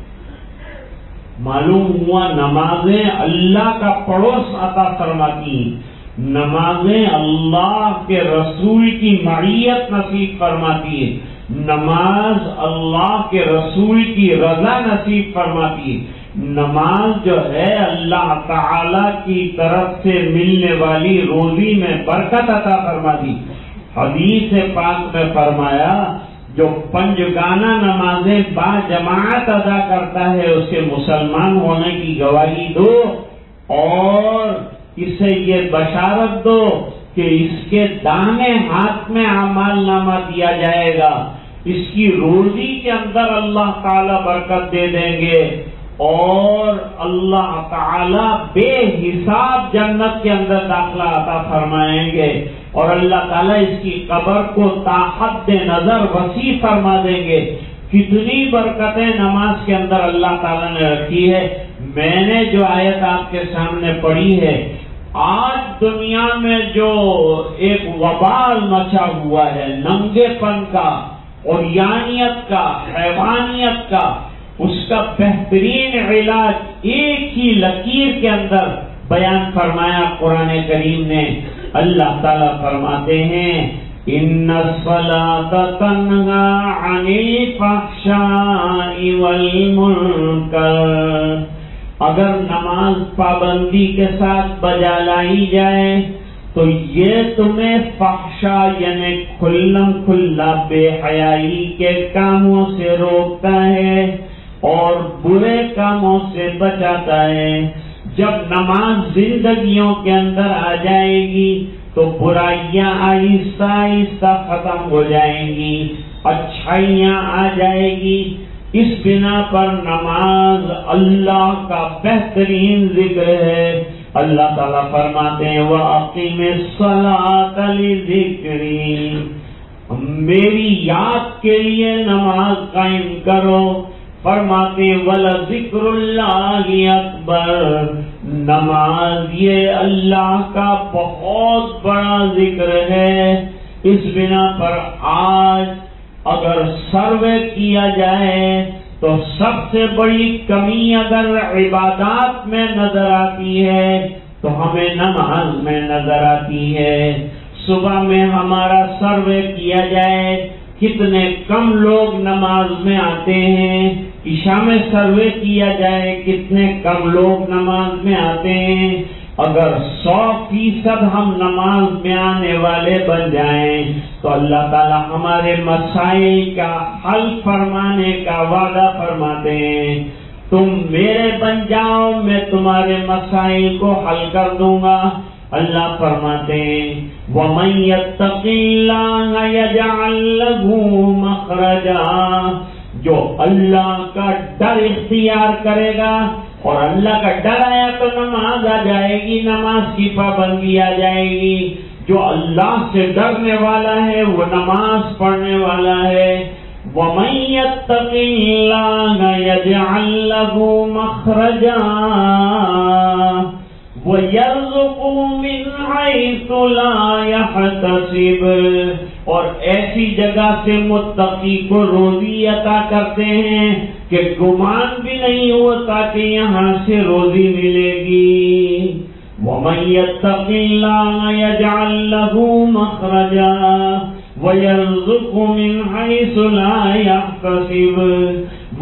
معلوم ہوا نمازیں اللہ کا پڑوس عطا فرماتی ہیں، نمازیں اللہ کے رسول کی معیت نصیب فرماتی ہے، نماز اللہ کے رسول کی رضا نصیب فرماتی ہے. نماز جو ہے اللہ تعالی کی طرف سے ملنے والی روزی میں برکت عطا فرماتی. حدیث پاک میں فرمایا جو پنجگانہ نمازیں با جماعت ادا کرتا ہے اسے مسلمان ہونے کی گواہی دو اور اسے یہ بشارت دو کہ اس کے دائیں ہاتھ میں اعمال نامہ دیا جائے گا، اس کی روزی کے اندر اللہ تعالی برکت دے دیں گے اور اللہ تعالی بے حساب جنت کے اندر داخلہ عطا فرمائیں گے اور اللہ تعالیٰ اس کی قبر کو تا حد نظر وسیع فرما دیں گے. کتنی برکتیں نماز کے اندر اللہ تعالیٰ نے رکھی ہے. میں نے جو آیت آپ کے سامنے پڑھی ہے، آج دنیا میں جو ایک وبال مچا ہوا ہے ننگے پن کا، عریانیت کا، حیوانیت کا، اس کا بہترین علاج ایک ہی لکیر کے اندر بیان فرمایا قرآن کریم نے. اللہ تعالیٰ فرماتے ہیں ان الصلاۃ تنہی عن الفحشاء والمنکر، اگر نماز پابندی کے ساتھ بجا لائی جائے تو یہ تمہیں فحشا یعنی کھلم کھلا بے حیائی کے کاموں سے روکتا ہے اور برے کاموں سے بچاتا ہے. جب نماز زندگیوں کے اندر آ جائے گی تو برائیاں آہستہ آہستہ ختم ہو جائیں گی، اچھائیاں آ جائے گی. اس بنا پر نماز اللہ کا بہترین ذکر ہے. اللہ تعالیٰ فرماتے ہیں وَأَقِمِ الصَّلَاةَ لِذِكْرِي، میری یاد کے لیے نماز قائم کرو. فرماتے وَلَذِكْرُ اللَّهِ أَكْبَرُ، نماز یہ اللہ کا بہت بڑا ذکر ہے. اس بنا پر آج اگر سروے کیا جائے تو سب سے بڑی کمی اگر عبادات میں نظر آتی ہے تو ہمیں نماز میں نظر آتی ہے. صبح میں ہمارا سروے کیا جائے کتنے کم لوگ نماز میں آتے ہیں، عشاء میں سروے کیا جائے کتنے کم لوگ نماز میں آتے ہیں. اگر 100% ہم نماز میں آنے والے بن جائیں تو اللہ تعالی ہمارے مسائل کا حل فرمانے کا وعدہ فرماتے ہیں. تم میرے بن جاؤ میں تمہارے مسائل کو حل کر دوں گا. اللہ فرماتے ہیں وَمَن يَتَّقِ اللَّهَ يَجْعَل لَّهُ مَخْرَجًا، جو اللہ کا ڈر اختیار کرے گا اور اللہ کا ڈر آیا تو نماز آ جائے گی، نماز کی پابندی آ جائے گی. جو اللہ سے ڈرنے والا ہے وہ نماز پڑھنے والا ہے. وَمَن يَتَّقِ اللَّهَ يَجْعَل لَّهُ مَخْرَجًا وَيَرْزُقْهُ مِنْ حَيْثُ لَا يَحْتَسِبُ، اور ایسی جگہ سے متقی کو روزی عطا کرتے ہیں کہ گمان بھی نہیں ہوتا کہ یہاں سے روزی ملے گی. وَمَن يَتَّقِ اللَّهَ يَجْعَل لَّهُ مَخْرَجًا وَيَرْزُقْهُ مِنْ حَيْثُ لَا يَحْتَسِبُ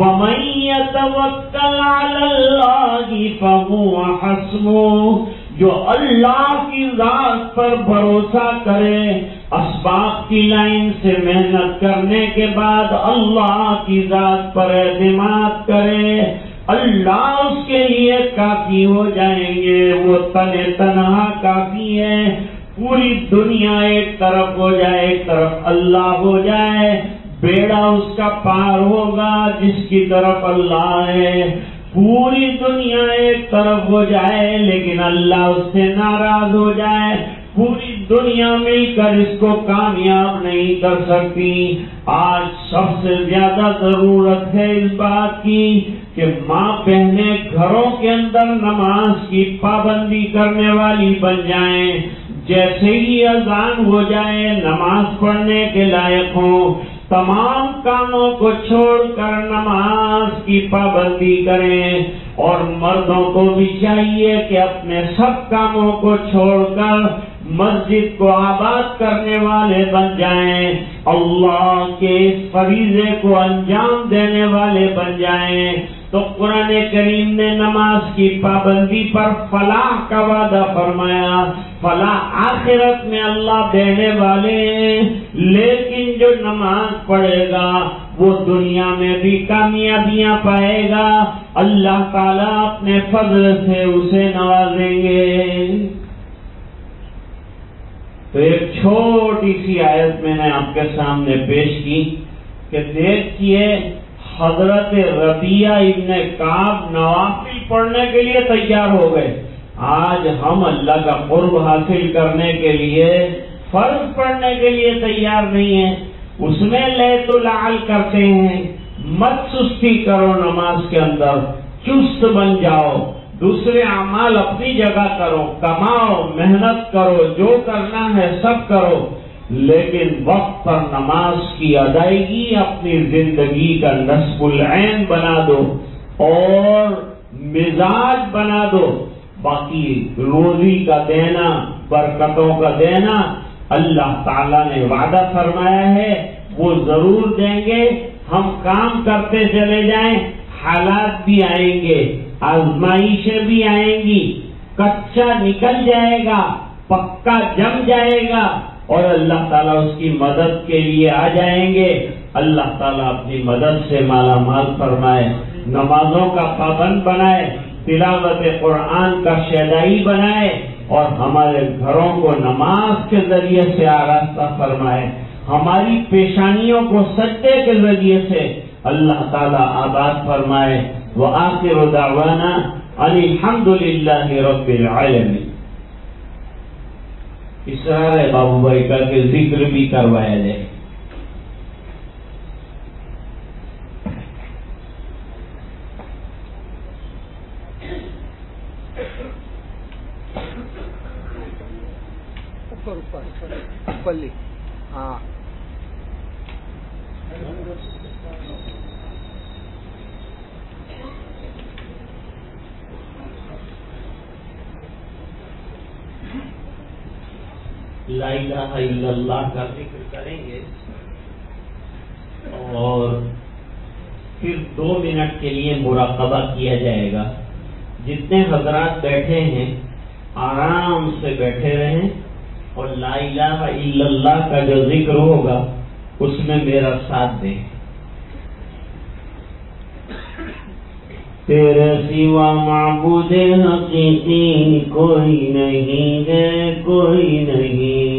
وَمَن يَتَوَكَّلْ عَلَى اللَّهِ فَهُوَ حَسْبُهُ، جو اللہ کی ذات پر بھروسہ کرے، اسباب کی لائن سے محنت کرنے کے بعد اللہ کی ذات پر اعتماد کرے، اللہ اس کے لیے کافی ہو جائیں گے. وہ تنہا کافی ہے. پوری دنیا ایک طرف ہو جائے، ایک طرف اللہ ہو جائے، بیڑا اس کا پار ہوگا جس کی طرف اللہ ہے. پوری دنیا ایک طرف ہو جائے لیکن اللہ اس سے ناراض ہو جائے، پوری دنیا مل کر اس کو کامیاب نہیں کر سکتی. آج سب سے زیادہ ضرورت ہے اس بات کی کہ ماں بہنیں گھروں کے اندر نماز کی پابندی کرنے والی بن جائیں. جیسے ہی اذان ہو جائے نماز پڑھنے کے لائق ہوں، تمام کاموں کو چھوڑ کر نماز کی پابندی کریں. اور مردوں کو بھی چاہیے کہ اپنے سب کاموں کو چھوڑ کر مسجد کو آباد کرنے والے بن جائیں، اللہ کے اس فریضے کو انجام دینے والے بن جائیں. تو قرآن کریم نے نماز کی پابندی پر فلاح کا وعدہ فرمایا. فلاح آخرت میں اللہ دینے والے ہیں، لیکن جو نماز پڑھے گا وہ دنیا میں بھی کامیابیاں پائے گا. اللہ تعالیٰ اپنے فضل سے اسے نوازیں گے. تو ایک چھوٹی سی آیت میں نے آپ کے سامنے پیش کی کہ دیکھیے حضرت ربیعہ ابن کعب نوافل پڑھنے کے لیے تیار ہو گئے. آج ہم اللہ کا قرب حاصل کرنے کے لیے فرض پڑھنے کے لیے تیار نہیں ہیں، اس میں لیت العل کرتے ہیں. مت سستی کرو نماز کے اندر، چست بن جاؤ. دوسرے اعمال اپنی جگہ کرو، کماؤ، محنت کرو، جو کرنا ہے سب کرو، لیکن وقت پر نماز کی ادائیگی اپنی زندگی کا نصب العین بنا دو اور مزاج بنا دو. باقی روزی کا دینا، برکتوں کا دینا اللہ تعالیٰ نے وعدہ فرمایا ہے، وہ ضرور دیں گے. ہم کام کرتے چلے جائیں، حالات بھی آئیں گے، آزمائشیں بھی آئیں گی، کچا نکل جائے گا، پکا جم جائے گا، اور اللہ تعالیٰ اس کی مدد کے لیے آ جائیں گے. اللہ تعالیٰ اپنی مدد سے مالا مال فرمائے، نمازوں کا پابند بنائے، تلاوت قرآن کا شیدائی بنائے، اور ہمارے گھروں کو نماز کے ذریعے سے آراستہ فرمائے. ہماری پیشانیوں کو سجدے کے ذریعے سے اللہ تعالیٰ آباد فرمائے. وآخر دعوانا ان الحمد للہ رب العالمین. اصرار ہے بابو بھائی کا کہ ذکر بھی کروایا جائے. اوپر ہاں لا الہ الا اللہ کا ذکر کریں گے اور پھر 2 منٹ کے لیے مراقبہ کیا جائے گا. جتنے حضرات بیٹھے ہیں آرام سے بیٹھے رہیں اور لا الہ الا اللہ کا جو ذکر ہوگا اس میں میرا ساتھ دیں. تیرے سوا معبود حقیقی کوئی نہیں ہے، کوئی نہیں.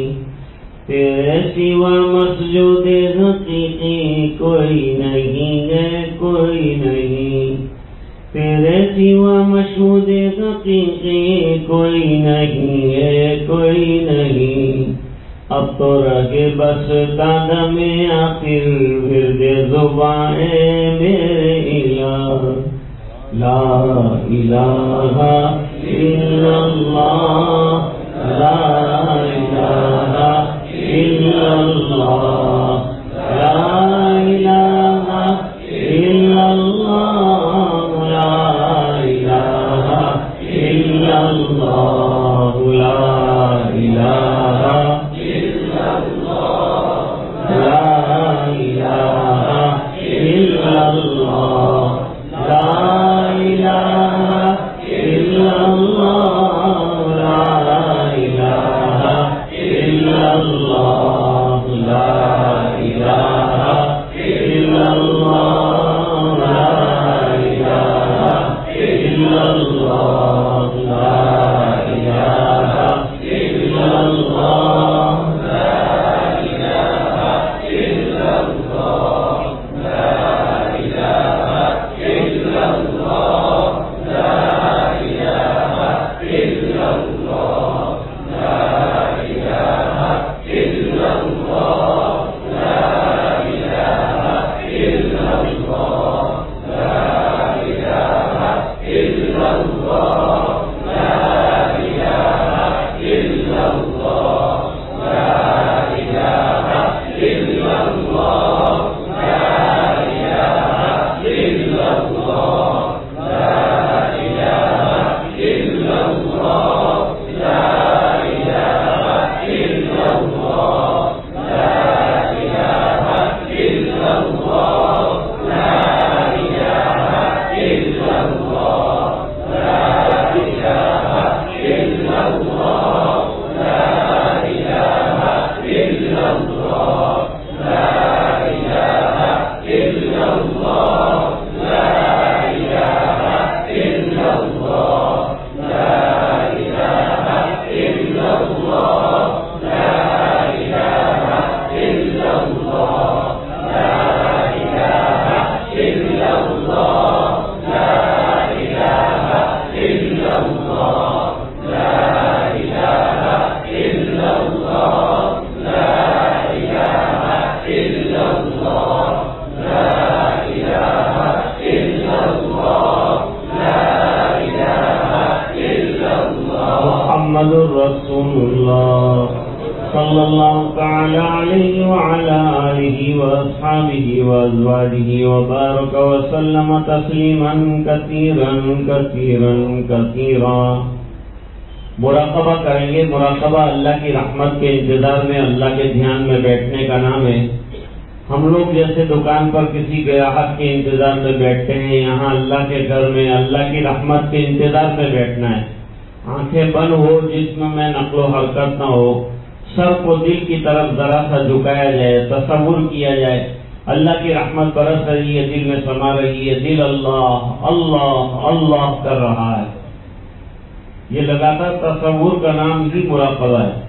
تیرے سوا مسجود حقیقی کوئی نہیں ہے، کوئی نہیں. تیرے سوا مشہود حقیقی کوئی نہیں ہے، کوئی نہیں. اب تو رہے بس دادا میں آخر ورد زبان میرے الہ. لا الہ الا اللہ، لا الہ الا اللہ، لا الہ الا اللہ، لا الہ الا اللہ، لا الہ الا اللہ، لا الہ الا اللہ، لا آلہ واصحابہ وازواجہ وبارک وسلم تسلیما کثیرا کثیرا کثیرا۔ مراقبہ کریں گے۔ مراقبہ اللہ کی رحمت کے انتظار میں، اللہ کے دھیان میں بیٹھنے کا نام ہے۔ ہم لوگ جیسے دکان پر کسی گراہک کے انتظار میں بیٹھتے ہیں، یہاں اللہ کے گھر میں اللہ کی رحمت کے انتظار میں بیٹھنا ہے۔ آنکھیں بند ہو، جسم میں نقل و حرکت نہ ہو، سر کو دل کی طرف ذرا سا جھکایا جائے، تصور کیا جائے اللہ کی رحمت برس رہی ہے، دل میں سما رہی ہے، دل اللہ اللہ اللہ کر رہا ہے۔ یہ لگاتار تصور کا نام ہی مراقبہ ہے۔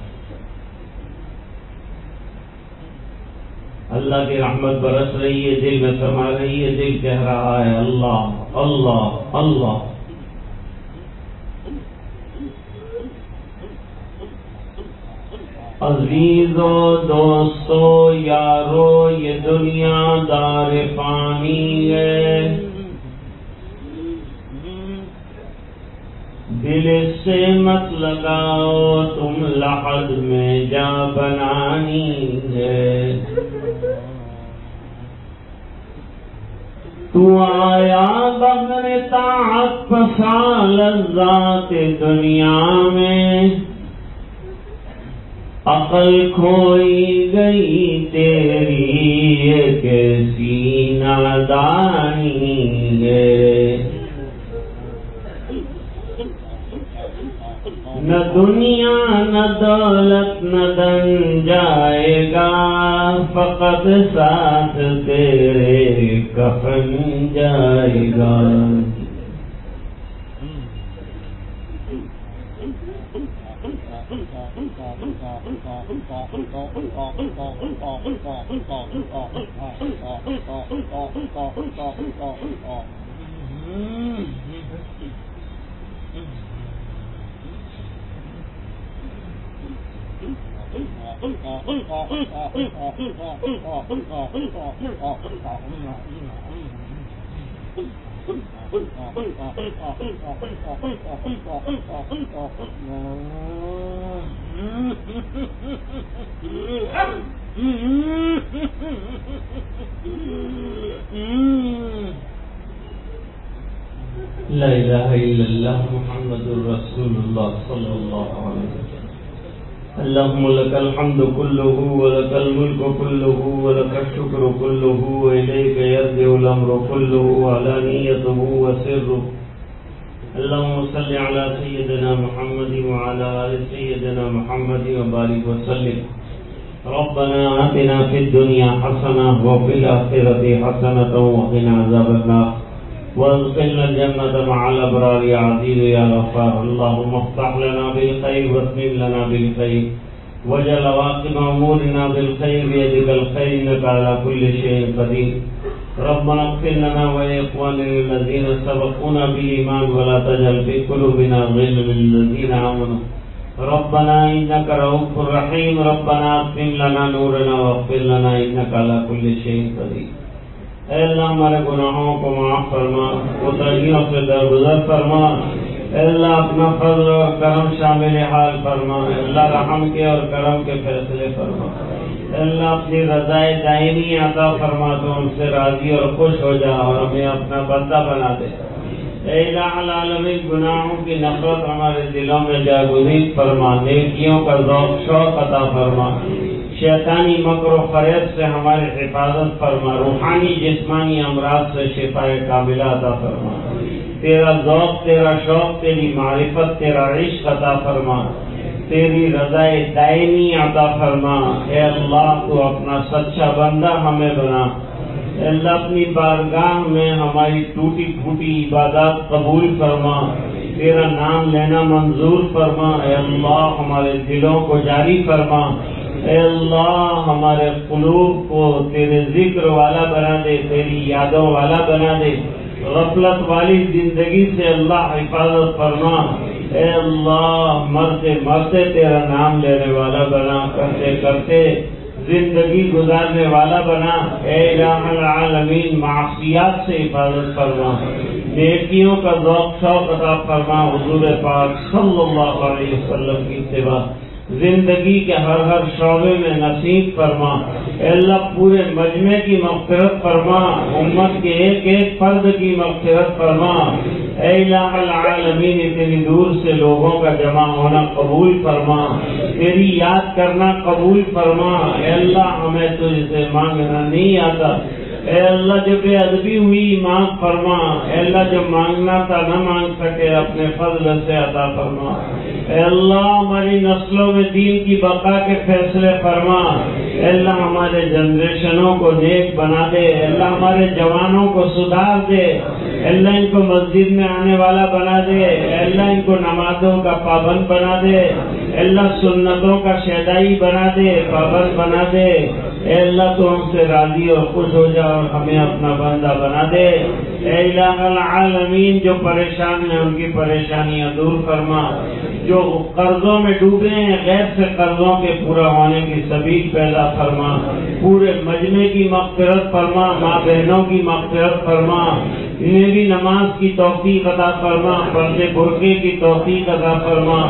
اللہ کی رحمت برس رہی ہے، دل میں سما رہی ہے، دل کہہ رہا ہے اللہ اللہ اللہ۔ عزیزو دوستو یارو، یہ دنیا دار فانی ہے، دل سے مت لگاؤ تم لحد میں جا بنانی ہے۔ تو آیا بغیر طاعت پسا لذات دنیا میں، عقل کھوئی گئی تیری یہ کیسی نادانی ہے۔ نہ دنیا نہ دولت نہ دن جائے گا، فقط ساتھ تیرے کفن جائے گا۔ لا الہ الا اللہ محمد الرسول اللہ صلی اللہ علیہ وسلم۔ اللهم لك الحمد كله ولك الملك كله ولك الشكر كله وإليك يرجع الأمر كله علانيته وسره۔ اللهم صل على سيدنا محمد وعلى آل سيدنا محمد وبارك وسلم۔ ربنا آتنا في الدنيا حسنة وفي الآخرة حسنة وقنا عذاب النار وادخلنا الجنة مع الأبرار يا عزيز يا غفار۔ اللهم افتح لنا بالخير واتمم لنا بالخير واجعل عواقب أمورنا بالخير بيدك الخير إنك على كل شيء قدير۔ ربنا اغفر لنا ولإخواننا الذين سبقونا بالإيمان ولا تجعل في قلوبنا غلا للذين آمنوا ربنا إنك رؤوف رحيم۔ ربنا أتمم لنا نورنا واغفر لنا إنك على كل شيء قدير۔ اے اللہ ہمارے گناہوں کو معاف فرما، کوتاہیوں سے درگزر فرما۔ اے اللہ اپنا فضل اور کرم شامل حال فرما۔ اے اللہ رحم کے اور کرم کے فیصلے فرما۔ اے اللہ اپنی رضائے دائمی عطا فرما، تو ہم سے راضی اور خوش ہو جا اور ہمیں اپنا بندہ بنا دے۔ اے الہ العالمین، گناہوں کی نفرت ہمارے دلوں میں جاگزین فرما، نیکیوں کا ذوق شوق عطا فرما، شیطانی مکر و فریب سے ہماری حفاظت فرما، روحانی جسمانی امراض سے شفاء کاملہ عطا فرما۔ تیرا ذوق، تیرا شوق، تیری معرفت، تیرا عشق عطا فرما، تیری رضائے دائمی عطا فرما۔ اے اللہ تو اپنا سچا بندہ ہمیں بنا۔ اے اللہ اپنی بارگاہ میں ہماری ٹوٹی پھوٹی عبادات قبول فرما، تیرا نام لینا منظور فرما۔ اے اللہ ہمارے دلوں کو جاری فرما۔ اے اللہ ہمارے قلوب کو تیرے ذکر والا بنا دے، تیری یادوں والا بنا دے، غفلت والی زندگی سے اللہ حفاظت فرما۔ اے اللہ مرتے مرتے تیرا نام لینے والا بنا، کرتے کرتے زندگی گزارنے والا بنا۔ اے الہ العالمین، معصیات سے حفاظت فرما، نیکیوں کا ذوق شوق عطا فرما۔ حضور پاک صلی اللہ علیہ وسلم کی اتباع زندگی کے ہر شعبے میں نصیب فرما۔ اے اللہ پورے مجمع کی مغفرت فرما، امت کے ایک ایک فرد کی مغفرت فرما۔ اے الہ العالمین اتنی دور سے لوگوں کا جمع ہونا قبول فرما، تیری یاد کرنا قبول فرما۔ اے اللہ ہمیں تجھ سے مانگنا نہیں آتا، اے اللہ جو بے ادبی ہوئی معاف فرما۔ اے اللہ جو مانگنا تھا نہ مانگ سکے اپنے فضل سے عطا فرما۔ اے اللہ ہماری نسلوں میں دین کی بقا کے فیصلے فرما۔ اے اللہ ہمارے جنریشنوں کو نیک بنا دے، اے اللہ ہمارے جوانوں کو سدھار دے، اے اللہ ان کو مسجد میں آنے والا بنا دے، اے اللہ ان کو نمازوں کا پابند بنا دے، اے اللہ سنتوں کا شیدائی بنا دے، پابند بنا دے۔ اے اللہ تو ہم سے راضی اور خوش ہو جا اور ہمیں اپنا بندہ بنا دے۔ اے الہ العالمین جو پریشان ہیں ان کی پریشانیاں دور فرما، جو قرضوں میں ڈوبے ہیں غیر سے قرضوں کے پورا ہونے کی سبیل پیدا فرما، پورے مجمع کی مغفرت فرما، ماں بہنوں کی مغفرت فرما، انہیں بھی نماز کی توفیق عطا فرما، پردے برقعے کی توفیق عطا فرما،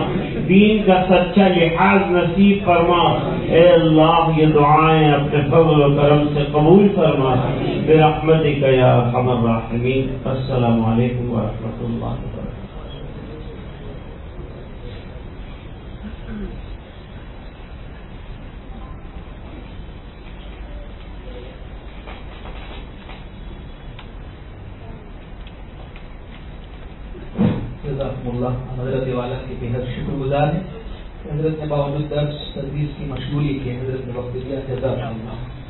دین کا سچا لحاظ نصیب فرما۔ اے اللہ یہ دعائیں اپنے فضل و کرم سے قبول فرما برحمتک یا ارحم الراحمین۔ السلام علیکم ورحمۃ اللہ وبرکاتہ۔ جزاکم اللہ، حضرت والا کے بےحد شکر گزار ہیں۔ حضرت نے باوجود درس تدریس کی مشغولی کے حضرت نے وقت دیا، جزاکم اللہ۔